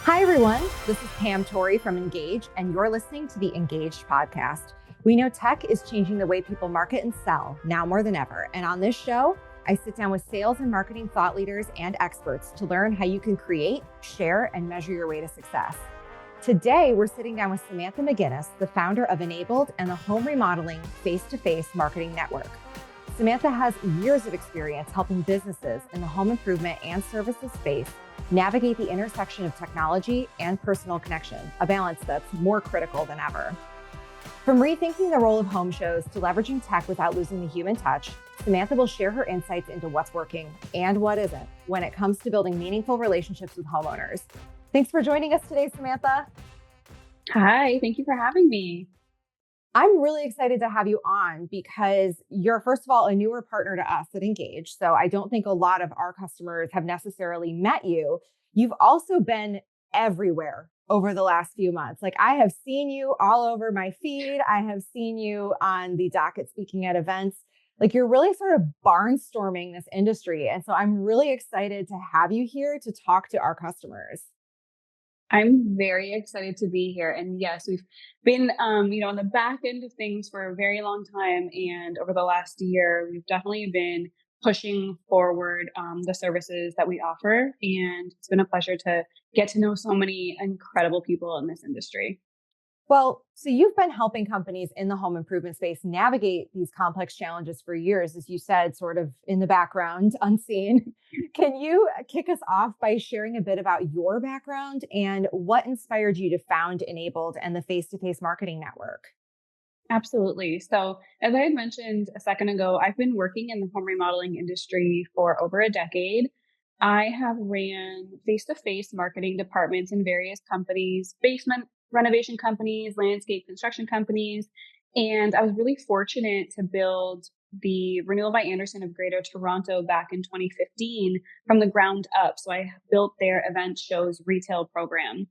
Hi, everyone. This is Pam Torrey from Ingage, and you're listening to the Engaged podcast. We know tech is changing the way people market and sell now more than ever. And on this show, I sit down with sales and marketing thought leaders and experts to learn how you can create, share, and measure your way to success. Today, we're sitting down with Samantha McGuinness, the founder of Enabled and the Home Remodeling Face-to-Face Marketing Network. Samantha has years of experience helping businesses in the home improvement and services space navigate the intersection of technology and personal connection, a balance that's more critical than ever. From rethinking the role of home shows to leveraging tech without losing the human touch, Samantha will share her insights into what's working and what isn't when it comes to building meaningful relationships with homeowners. Thanks for joining us today, Samantha. Hi, thank you for having me. I'm really excited to have you on because you're, first of all, a newer partner to us at Ingage. So I don't think a lot of our customers have necessarily met you. You've also been everywhere over the last few months. Like, I have seen you all over my feed. I have seen you on the docket speaking at events. Like, you're really sort of barnstorming this industry. And so I'm really excited to have you here to talk to our customers. I'm very excited to be here. And yes, we've been, on the back end of things for a very long time. And over the last year, we've definitely been pushing forward the services that we offer. And it's been a pleasure to get to know so many incredible people in this industry. Well, so you've been helping companies in the home improvement space navigate these complex challenges for years, as you said, sort of in the background, unseen. Can you kick us off by sharing a bit about your background and what inspired you to found Enabled and the face-to-face marketing network? Absolutely. So, as I had mentioned a second ago, I've been working in the home remodeling industry for over a decade. I have ran face to face marketing departments in various companies, basement renovation companies, landscape construction companies. And I was really fortunate to build the Renewal by Anderson of Greater Toronto back in 2015 from the ground up. So, I built their event shows retail program.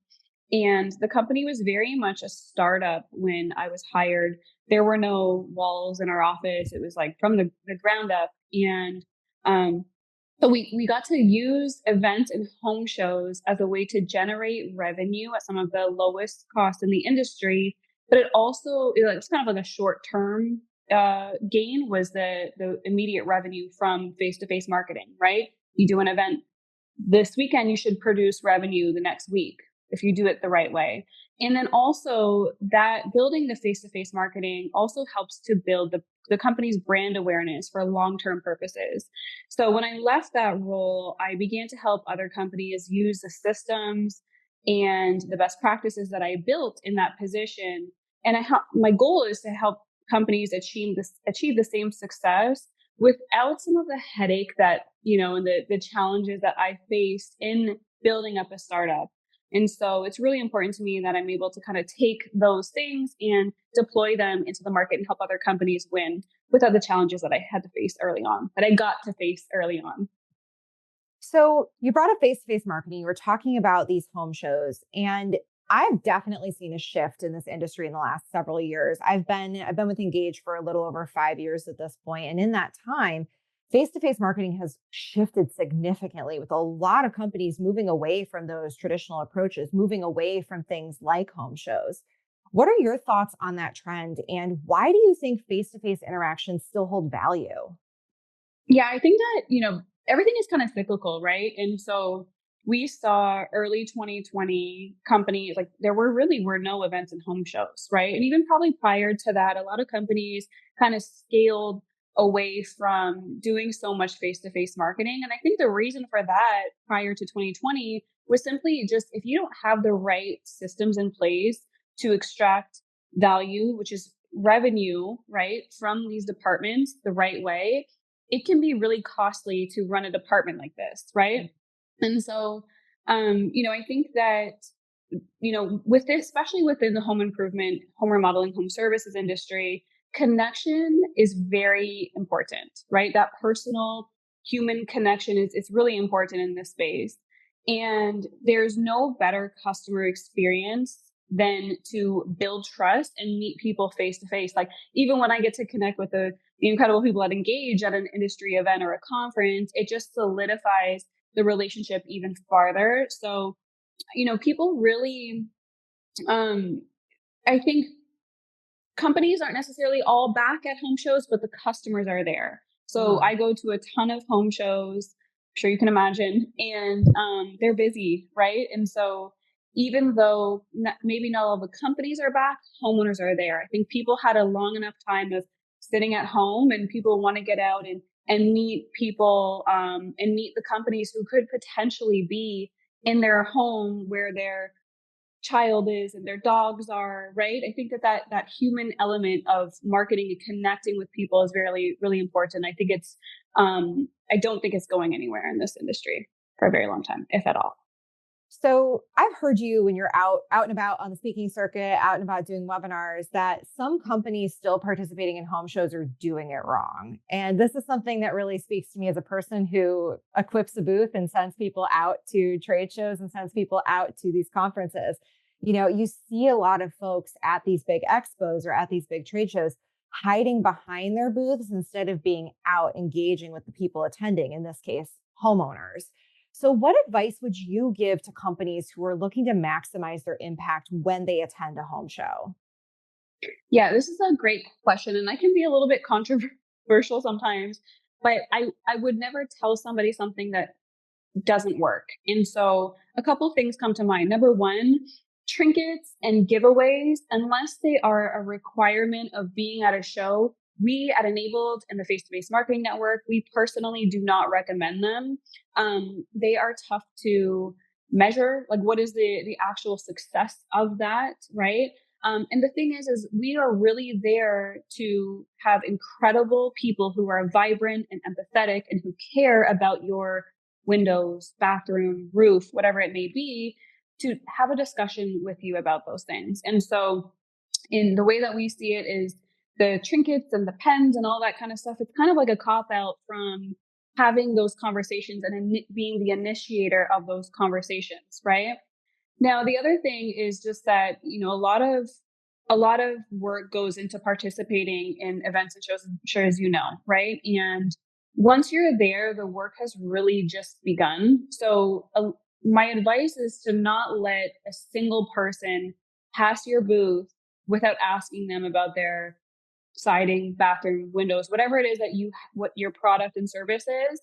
And the company was very much a startup when I was hired. There were no walls in our office. It was like from the ground up. And um, so we got to use events and home shows as a way to generate revenue at some of the lowest costs in the industry. But it was kind of like a short term gain was the immediate revenue from face to face marketing, right? You do an event this weekend, you should produce revenue the next week if you do it the right way. And then also that building the face-to-face marketing also helps to build the company's brand awareness for long-term purposes. So when I left that role, I began to help other companies use the systems and the best practices that I built in that position. And my goal is to help companies achieve the same success without some of the headache that, and the challenges that I faced in building up a startup. And so it's really important to me that I'm able to kind of take those things and deploy them into the market and help other companies win without the challenges that I had to face early on, that I got to face early on. So you brought up face-to-face marketing. You were talking about these home shows, and I've definitely seen a shift in this industry in the last several years. I've been with Engage for a little over 5 years at this point, and in that time, face-to-face marketing has shifted significantly with a lot of companies moving away from those traditional approaches, moving away from things like home shows. What are your thoughts on that trend, and why do you think face-to-face interactions still hold value? Yeah, I think that, everything is kind of cyclical, right? And so we saw early 2020 companies, like were no events and home shows, right? And even probably prior to that, a lot of companies kind of scaled away from doing so much face-to-face marketing. And I think the reason for that prior to 2020 was simply just if you don't have the right systems in place to extract value, which is revenue, right, from these departments the right way, it can be really costly to run a department like this, right? And so, I think that, with this, especially within the home improvement, home remodeling, home services industry, connection is very important, right? That personal human connection is really important in this space. And there's no better customer experience than to build trust and meet people face to face. Like even when I get to connect with the incredible people that Engage at an industry event or a conference, it just solidifies the relationship even farther. So people really, um, I think companies aren't necessarily all back at home shows, but the customers are there. So Mm. I go to a ton of home shows, I'm sure you can imagine, and they're busy, right? And so even though maybe not all the companies are back, homeowners are there. I think people had a long enough time of sitting at home, and people want to get out and meet people, and meet the companies who could potentially be in their home where they're child is and their dogs are, right? I think that human element of marketing and connecting with people is really, really important. I think I don't think it's going anywhere in this industry for a very long time, if at all. So I've heard you when you're out and about on the speaking circuit, out and about doing webinars, that some companies still participating in home shows are doing it wrong. And this is something that really speaks to me as a person who equips a booth and sends people out to trade shows and sends people out to these conferences. You see a lot of folks at these big expos or at these big trade shows hiding behind their booths instead of being out engaging with the people attending, in this case, homeowners. So, what advice would you give to companies who are looking to maximize their impact when they attend a home show? Yeah, this is a great question, and I can be a little bit controversial sometimes, but I would never tell somebody something that doesn't work. And so a couple things come to mind. Number one, trinkets and giveaways, unless they are a requirement of being at a show, we at Enabled and the Face to Face Marketing Network, we personally do not recommend them. They are tough to measure. Like, what is the actual success of that, right? And the thing is we are really there to have incredible people who are vibrant and empathetic and who care about your windows, bathroom, roof, whatever it may be, to have a discussion with you about those things. And so, in the way that we see it, is the trinkets and the pens and all that kind of stuff, it's kind of like a cop out from having those conversations and being the initiator of those conversations, right? Now, the other thing is just that, a lot of work goes into participating in events and shows, I'm sure as you know, right? And once you're there, the work has really just begun. So, my advice is to not let a single person pass your booth without asking them about their siding, bathroom, windows, whatever it is what your product and service is.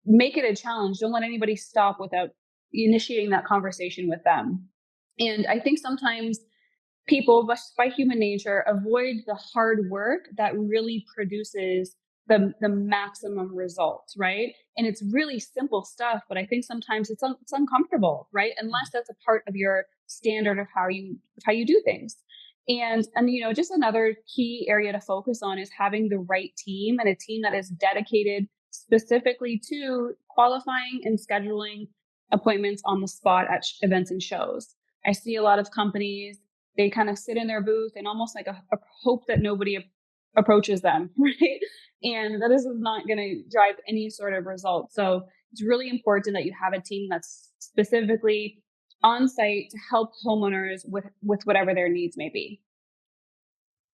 Make it a challenge. Don't let anybody stop without initiating that conversation with them. And I think sometimes people, by human nature, avoid the hard work that really produces the maximum results, right? And it's really simple stuff, but I think sometimes it's uncomfortable, right? Unless that's a part of your standard of how you do things. And just another key area to focus on is having the right team, and a team that is dedicated specifically to qualifying and scheduling appointments on the spot at events and shows. I see a lot of companies, they kind of sit in their booth and almost like a hope that nobody approaches them, right? And that is not going to drive any sort of result. So it's really important that you have a team that's specifically on site to help homeowners with whatever their needs may be.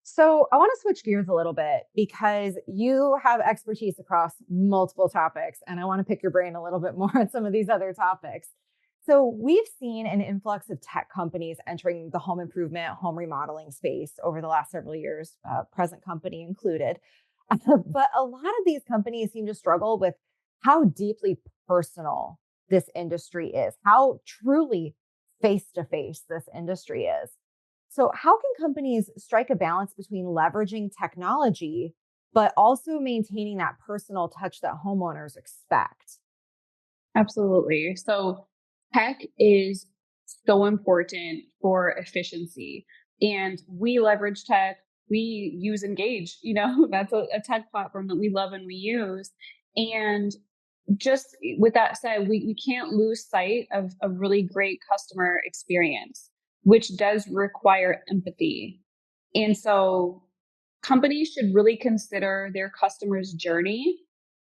So, I want to switch gears a little bit because you have expertise across multiple topics, and I want to pick your brain a little bit more on some of these other topics. So, we've seen an influx of tech companies entering the home improvement, home remodeling space over the last several years, present company included. But a lot of these companies seem to struggle with how deeply personal this industry is, how truly face to face this industry is. So, how can companies strike a balance between leveraging technology, but also maintaining that personal touch that homeowners expect? Absolutely. So tech is so important for efficiency. And we leverage tech. We use Engage, that's a tech platform that we love and we use. And just with that said, we can't lose sight of a really great customer experience, which does require empathy. And so companies should really consider their customers' journey,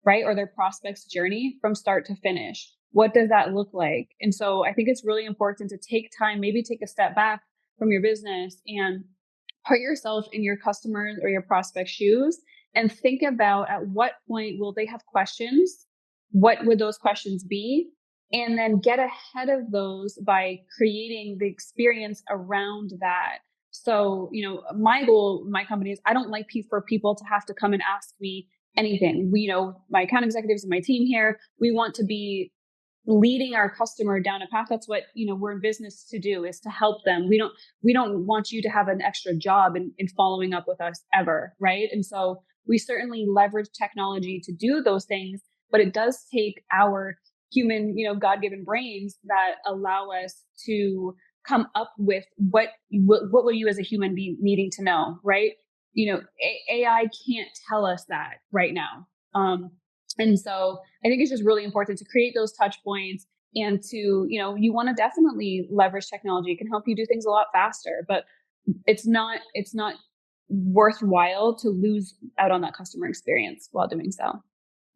right? Or their prospects' journey from start to finish. What does that look like? And so I think it's really important to take time, maybe take a step back from your business and put yourself in your customers or your prospects' shoes and think about, at what point will they have questions? What would those questions be? and then get ahead of those by creating the experience around that. So, my goal, my company is I don't like for people to have to come and ask me anything. My account executives and my team here, we want to be leading our customer down a path. That's what, we're in business to do, is to help them. We don't want you to have an extra job in following up with us ever. Right. And so we certainly leverage technology to do those things, but it does take our human, God-given brains that allow us to come up with what will you as a human be needing to know, right? AI can't tell us that right now. And so I think it's just really important to create those touch points, and to, you want to definitely leverage technology. It can help you do things a lot faster, but it's not worthwhile to lose out on that customer experience while doing so.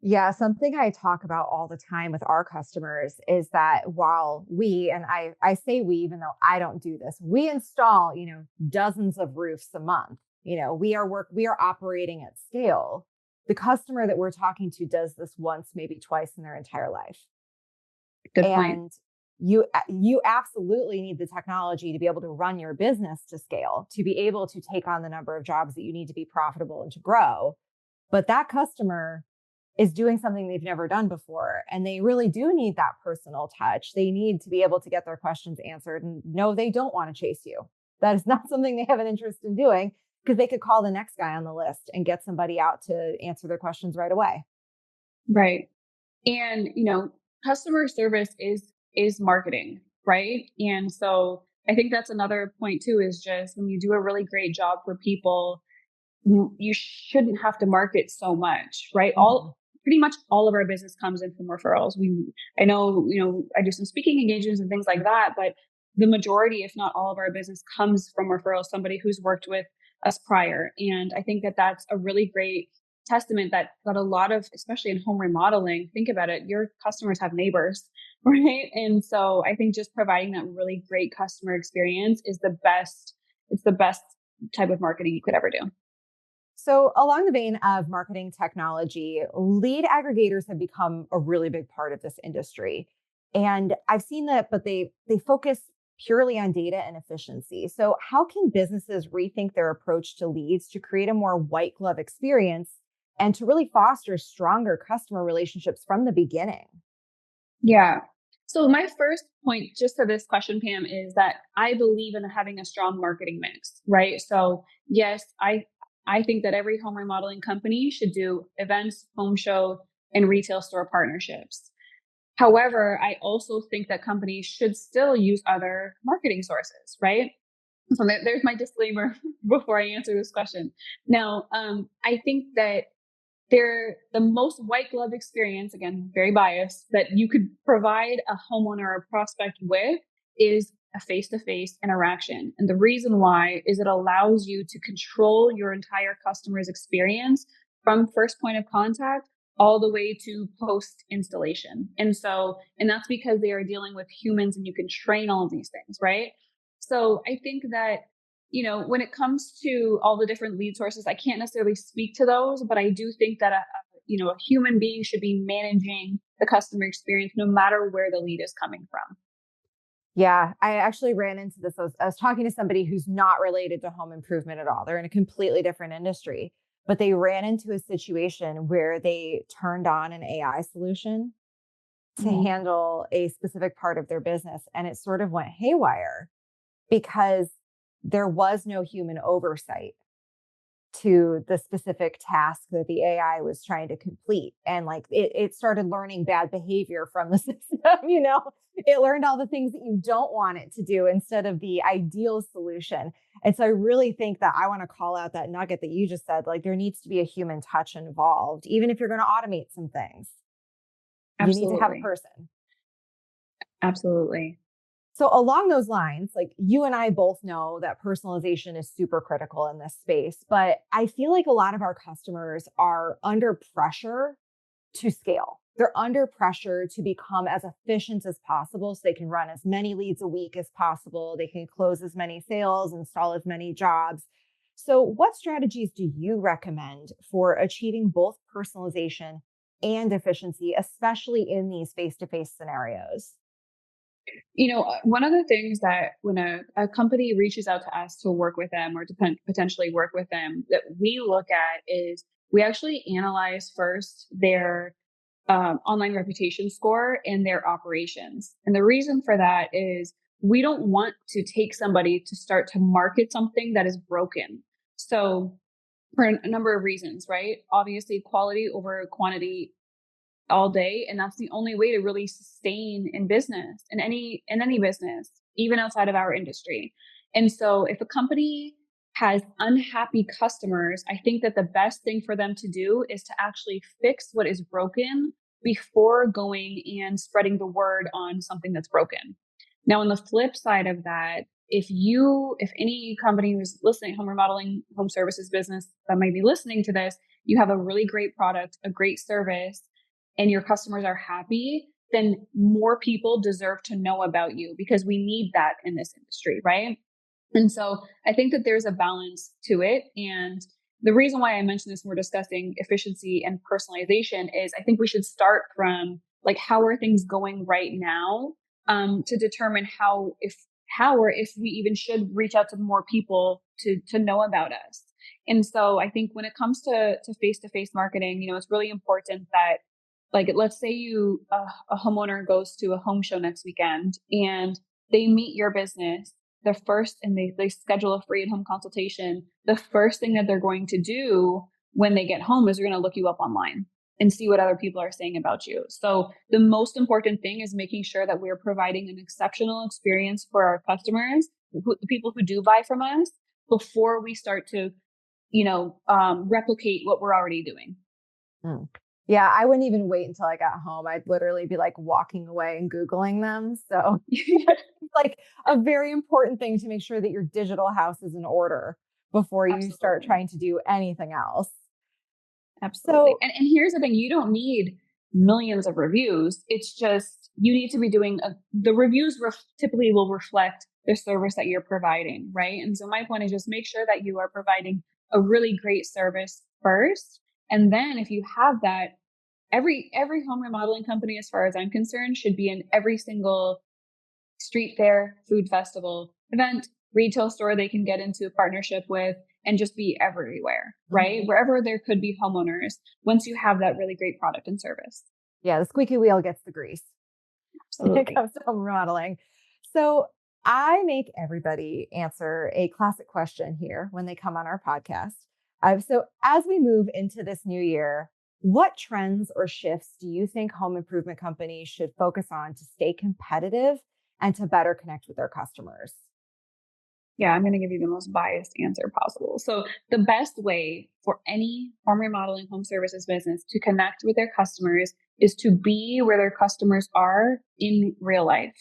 Yeah, something I talk about all the time with our customers is that while I say we, even though I don't do this, we install, dozens of roofs a month. We are operating at scale. The customer that we're talking to does this once, maybe twice in their entire life. Good point. And you absolutely need the technology to be able to run your business to scale, to be able to take on the number of jobs that you need to be profitable and to grow. But that customer is doing something they've never done before. And they really do need that personal touch. They need to be able to get their questions answered. And no, they don't want to chase you. That is not something they have an interest in doing, because they could call the next guy on the list and get somebody out to answer their questions right away. Right. And, customer service is marketing, right? And so I think that's another point too, is just when you do a really great job for people, you shouldn't have to market so much, right? Mhm. Pretty much all of our business comes in from referrals. I know, I do some speaking engagements and things like that, but the majority, if not all of our business, comes from referrals, somebody who's worked with us prior. And I think that that's a really great testament that a lot of, especially in home remodeling, think about it, your customers have neighbors, right? And so I think just providing that really great customer experience is it's the best type of marketing you could ever do. So, along the vein of marketing technology, lead aggregators have become a really big part of this industry. And I've seen that, but they focus purely on data and efficiency. So, how can businesses rethink their approach to leads to create a more white glove experience and to really foster stronger customer relationships from the beginning? Yeah. So my first point just to this question, Pam, is that I believe in having a strong marketing mix, right? So yes, I think that every home remodeling company should do events, home show, and retail store partnerships. However, I also think that companies should still use other marketing sources, right? So there's my disclaimer before I answer this question. Now, I think that the most white glove experience, again, very biased, that you could provide a homeowner or prospect with is a face-to-face interaction. And the reason why is it allows you to control your entire customer's experience from first point of contact all the way to post installation. And that's because they are dealing with humans, and you can train all of these things, right? So I think that, when it comes to all the different lead sources, I can't necessarily speak to those, but I do think that a human being should be managing the customer experience no matter where the lead is coming from. Yeah, I actually ran into this. I was talking to somebody who's not related to home improvement at all. They're in a completely different industry, but they ran into a situation where they turned on an AI solution to Mhm. handle a specific part of their business. And it sort of went haywire because there was no human oversight to the specific task that the AI was trying to complete. And like it started learning bad behavior from the system, it learned all the things that you don't want it to do instead of the ideal solution. And so I really think that I want to call out that nugget that you just said, like there needs to be a human touch involved, even if you're going to automate some things, you need to have a Absolutely. person. Absolutely. So along those lines, like you and I both know that personalization is super critical in this space, but I feel like a lot of our customers are under pressure to scale. They're under pressure to become as efficient as possible so they can run as many leads a week as possible. They can close as many sales, install as many jobs. So what strategies do you recommend for achieving both personalization and efficiency, especially in these face-to-face scenarios? One of the things that when a company reaches out to us to work with them or to potentially work with them, that we look at is we actually analyze first their online reputation score and their operations. And the reason for that is we don't want to take somebody to start to market something that is broken. So, for a number of reasons, right? Obviously, quality over quantity all day, and that's the only way to really sustain in business, in any business, even outside of our industry. And so if a company has unhappy customers, I think that the best thing for them to do is to actually fix what is broken before going and spreading the word on something that's broken. Now, on the flip side of that, if any company who's listening, home remodeling, home services business that might be listening to this, you have a really great product, a great service, and your customers are happy, then more people deserve to know about you, because we need that in this industry, right? And so I think that there's a balance to it. And the reason why I mentioned this when we're discussing efficiency and personalization is I think we should start from like, how are things going right now, to determine how or if we even should reach out to more people to know about us. And so I think when it comes to face-to-face marketing, it's really important that, like, let's say a homeowner goes to a home show next weekend and they meet your business. And they schedule a free at-home consultation. The first thing that they're going to do when they get home is they're going to look you up online and see what other people are saying about you. So the most important thing is making sure that we're providing an exceptional experience for our customers, the people who do buy from us, before we start to, replicate what we're already doing. Mm. Yeah, I wouldn't even wait until I got home. I'd literally be like walking away and Googling them. So it's like a very important thing to make sure that your digital house is in order before you start Absolutely. trying to do anything else. Absolutely. So, And here's the thing, you don't need millions of reviews. It's just you need to be doing the reviews typically will reflect the service that you're providing, right? And so my point is just make sure that you are providing a really great service first. And then if you have that, every home remodeling company, as far as I'm concerned, should be in every single street fair, food festival, event, retail store they can get into a partnership with, and just be everywhere, right? mhm. Wherever there could be homeowners, once you have that really great product and service. Yeah, the squeaky wheel gets the grease when it Absolutely. comes to home remodeling. So I make everybody answer a classic question here when they come on our podcast. So as we move into this new year, what trends or shifts do you think home improvement companies should focus on to stay competitive and to better connect with their customers? Yeah, I'm going to give you the most biased answer possible. So, the best way for any home remodeling, home services business to connect with their customers is to be where their customers are in real life.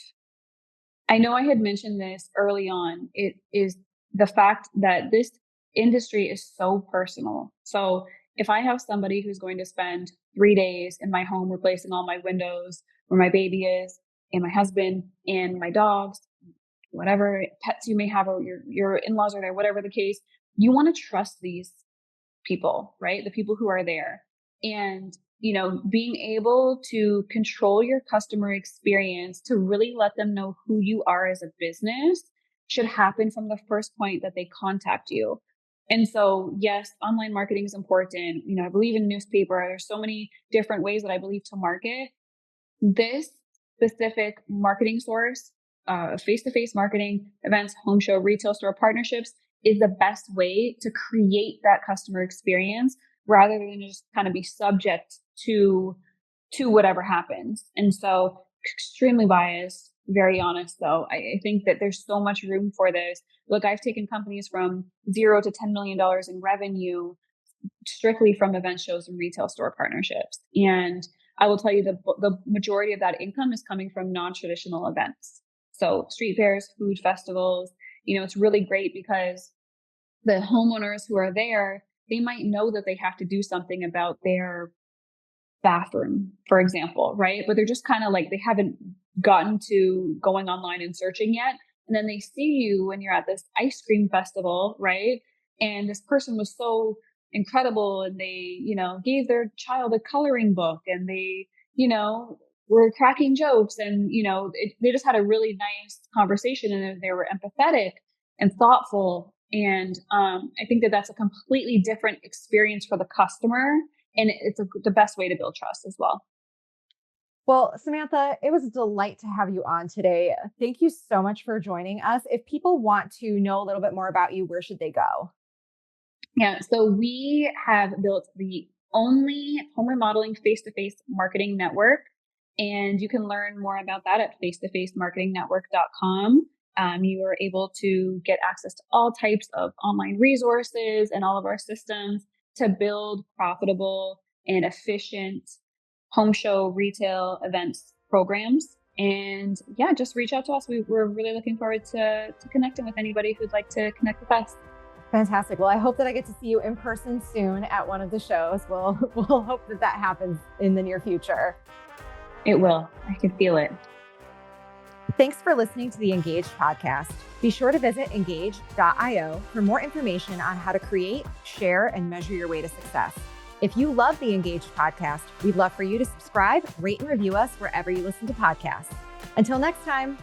I know I had mentioned this early on. It is the fact that this industry is so personal. So if I have somebody who's going to spend 3 days in my home replacing all my windows where my baby is, and my husband and my dogs, whatever pets you may have, or your in-laws are there, whatever the case, you want to trust these people, right? The people who are there. And, being able to control your customer experience to really let them know who you are as a business should happen from the first point that they contact you. And so, yes, online marketing is important. I believe in newspaper. There's so many different ways that I believe to market. This specific marketing source, face-to-face marketing, events, home show, retail store partnerships, is the best way to create that customer experience rather than just kind of be subject to whatever happens. And so, extremely biased, very honest though. I think that there's so much room for this. Look, I've taken companies from zero to $10 million in revenue strictly from event shows and retail store partnerships. And I will tell you the majority of that income is coming from non-traditional events. So street fairs, food festivals, it's really great because the homeowners who are there, they might know that they have to do something about their bathroom, for example, right? But they're just kind of like, they haven't gotten to going online and searching yet. And then they see you when you're at this ice cream festival, right? And this person was so incredible, and they, gave their child a coloring book, and they, were cracking jokes, and, they just had a really nice conversation, and they were empathetic and thoughtful. And I think that that's a completely different experience for the customer. And it's the best way to build trust as well. Well, Samantha, it was a delight to have you on today. Thank you so much for joining us. If people want to know a little bit more about you, where should they go? Yeah, so we have built the only home remodeling face-to-face marketing network, and you can learn more about that at face-to-facemarketingnetwork.com. You are able to get access to all types of online resources and all of our systems to build profitable and efficient home show retail events programs. And yeah, just reach out to us. We're really looking forward to connecting with anybody who'd like to connect with us. Fantastic. Well, I hope that I get to see you in person soon at one of the shows. We'll hope that happens in the near future. It will. I can feel it. Thanks for listening to the Ingaged podcast. Be sure to visit ingage.io for more information on how to create, share, and measure your way to success. If you love the Ingaged podcast, we'd love for you to subscribe, rate, and review us wherever you listen to podcasts. Until next time.